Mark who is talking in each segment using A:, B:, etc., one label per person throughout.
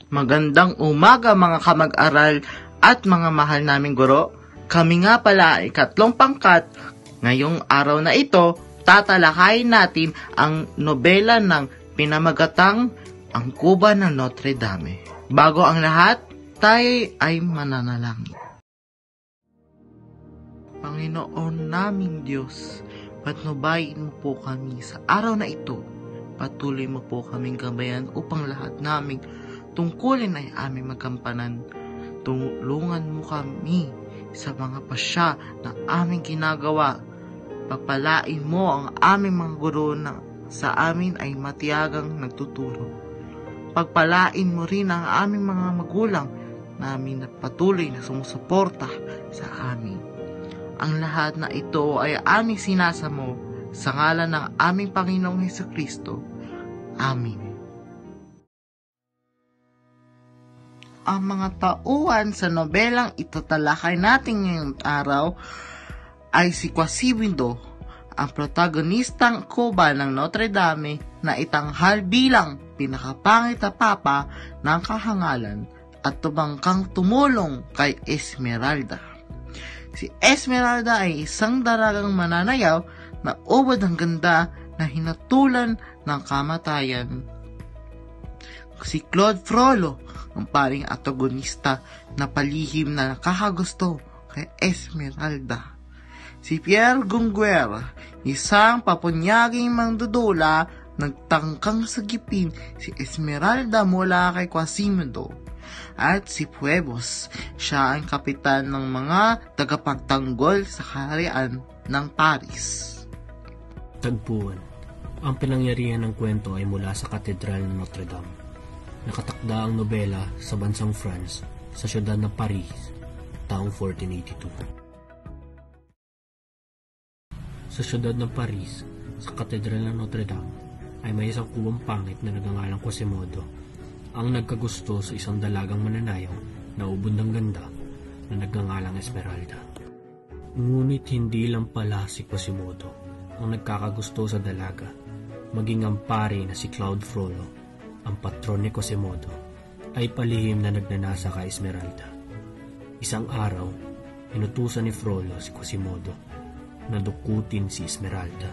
A: Magandang umaga mga kamag-aral at mga mahal naming guro. Kami nga pala ay 3 pangkat. Ngayong araw na ito, tatalakayin natin ang nobela ng pinamagatang Ang Kuba ng Notre Dame. Bago ang lahat, tayo ay mananalangin. Panginoon naming Diyos, patnubayin mo po kami sa araw na ito. Patuloy mo po kaming gabayan upang lahat naming tungkulin ay aming magampanan. Tulungan mo kami sa mga pasya na aming ginagawa. Pagpalain mo ang aming mga guro na sa amin ay matiyagang nagtuturo. Pagpalain mo rin ang aming mga magulang namin na patuloy na sumusuporta sa amin. Ang lahat na ito ay aming sinasamo sa ngalan ng aming Panginoong Hesukristo. Amen. Ang mga tauhan sa nobelang itatalakay natin ngayong araw ay si Quasimodo, ang protagonistang Kuba ng Notre Dame na itanghal bilang pinakapangit na papa ng kahangalan at tubangkang tumulong kay Esmeralda. Si Esmeralda ay isang dalagang mananayaw na ubod ang ganda na hinatulan ng kamatayan. Si Claude Frollo, ang paring antagonista na palihim na nakakagusto kay Esmeralda. Si Pierre Gungguer, isang papunyaging mandudula, nagtangkang sagipin si Esmeralda mula kay Quasimodo. At si Phoebus, siya ang kapitan ng mga tagapagtanggol sa kaharian ng Paris.
B: Tagpuan. Ang pinangyarihan ng kwento ay mula sa Katedral ng Notre Dame. Nakatakda ang nobela sa bansang France, sa siyudad ng Paris, taong 1482. Sa siyudad ng Paris, sa Katedral ng Notre Dame, ay may isang kubang pangit na nagangalang Quasimodo, ang nagkagusto sa isang dalagang mananayaw na ubod ng ganda na nagngangalang Esmeralda. Ngunit hindi lang pala si Quasimodo ang nagkakagusto sa dalaga, maging ang pare na si Claude Frollo, ang patron ni Quasimodo, ay palihim na nagnanasa kay Esmeralda. Isang araw, inutusan ni Frollo si Quasimodo na dukutin si Esmeralda.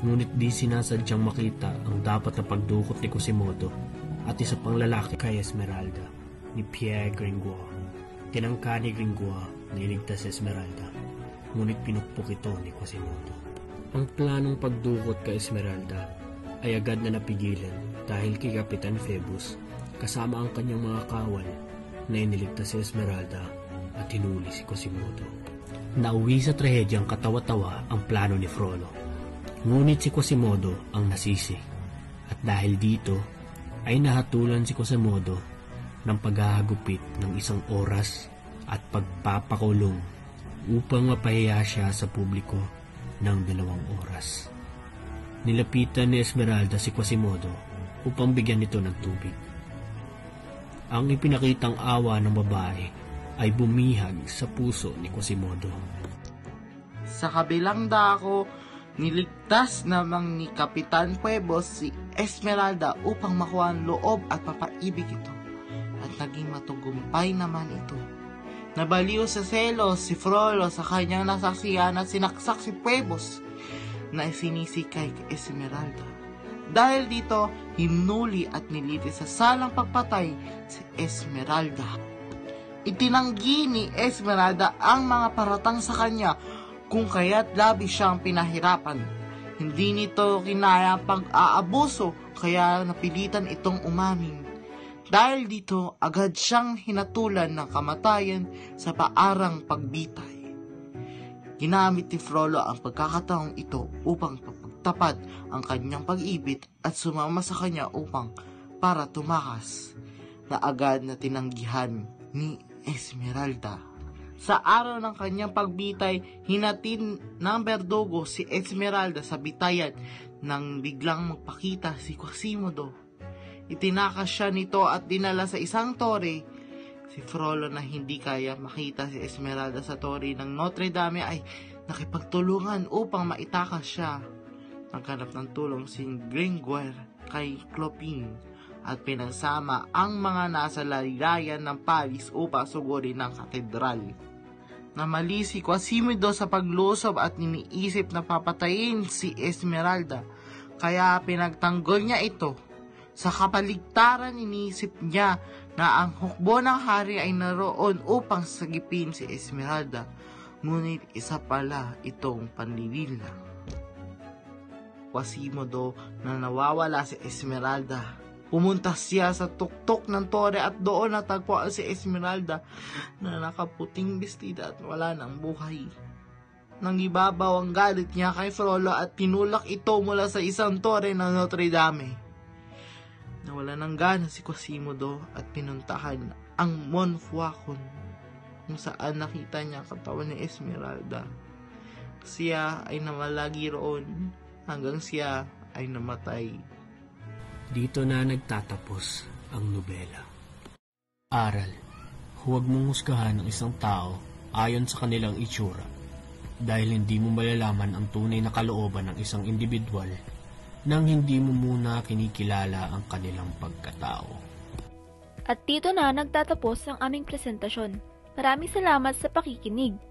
B: Ngunit di sinasadyang makita ang dapat na pagdukot ni Quasimodo at isa pang lalaki kay Esmeralda, ni Pierre Gringoire. Tinangka ni Gringoire na iligtas si Esmeralda, ngunit pinukpok ito ni Quasimodo. Ang planong pagdukot kay Esmeralda ay agad na napigilan dahil kay Kapitan Phoebus kasama ang kanyang mga kawal na iniligtas si Esmeralda at hinuli si Quasimodo. Nauwi sa trahedyang katawa-tawa ang plano ni Frollo. Ngunit si Quasimodo ang nasisi at dahil dito ay nahatulan si Quasimodo ng paghahagupit ng 1 oras at pagpapakulong upang mapahiya siya sa publiko ng 2 oras. Nilapitan ni Esmeralda si Quasimodo upang bigyan nito ng tubig. Ang ipinakitang awa ng babae ay bumihag sa puso ni Quasimodo.
A: Sa kabilang dako, niligtas namang ni Kapitan Phoebus si Esmeralda upang makuha ang loob at papaibig ito. At naging matugumpay naman ito. Nabaliw sa selos si Frollo sa kanyang nasaksihan at sinaksak si Phoebus na sinisikay kay Esmeralda. Dahil dito, hinuli at nilitis sa salang pagpatay si Esmeralda. Itinanggi ni Esmeralda ang mga paratang sa kanya kung kaya't labis siyang pinahirapan. Hindi nito kinaya pag-aabuso kaya napilitan itong umamin. Dahil dito, agad siyang hinatulan ng kamatayan sa paarang pagbitay. Ginamit ni Frollo ang pagkakataong ito upang papagtapat ang kanyang pag-ibig at sumama sa kanya upang para tumakas na agad na tinanggihan ni Esmeralda. Sa araw ng kanyang pagbitay, hinatid ng berdugo si Esmeralda sa bitayan nang biglang magpakita si Quasimodo. Itinakas siya nito at dinala sa isang tore. Si Frollo na hindi kaya makita si Esmeralda sa tore ng Notre Dame ay nakipagtulungan upang maitakas siya. Naghanap ng tulong si Gringoire kay Clopin, at pinagsama ang mga nasa laylayan ng Paris upang sugurin ng katedral. Namali si Quasimodo sa paglusob at iniisip na papatayin si Esmeralda, kaya pinagtanggol niya ito. Sa kapaligtaran, iniisip niya na ang hukbo ng hari ay naroon upang sagipin si Esmeralda, ngunit isa pala itong panlililang. Quasimodo na nawawala si Esmeralda. Pumunta siya sa tuktok ng tore at doon natagpuan si Esmeralda na nakaputing bestida at wala ng buhay. Nangibabaw ang galit niya kay Frollo at tinulak ito mula sa isang tore ng Notre Dame. Nawala ng gana si Quasimodo at pinuntahan ang Montfaucon kung saan nakita niya katawan ni Esmeralda. Siya ay namalagi roon hanggang siya ay namatay.
B: Dito na nagtatapos ang nobela. Aral, huwag mong husgahan ang isang tao ayon sa kanilang itsura dahil hindi mo malalaman ang tunay na kalooban ng isang individual nang hindi mo muna kinikilala ang kanilang pagkatao.
C: At dito na nagtatapos ang aming presentasyon. Maraming salamat sa pakikinig.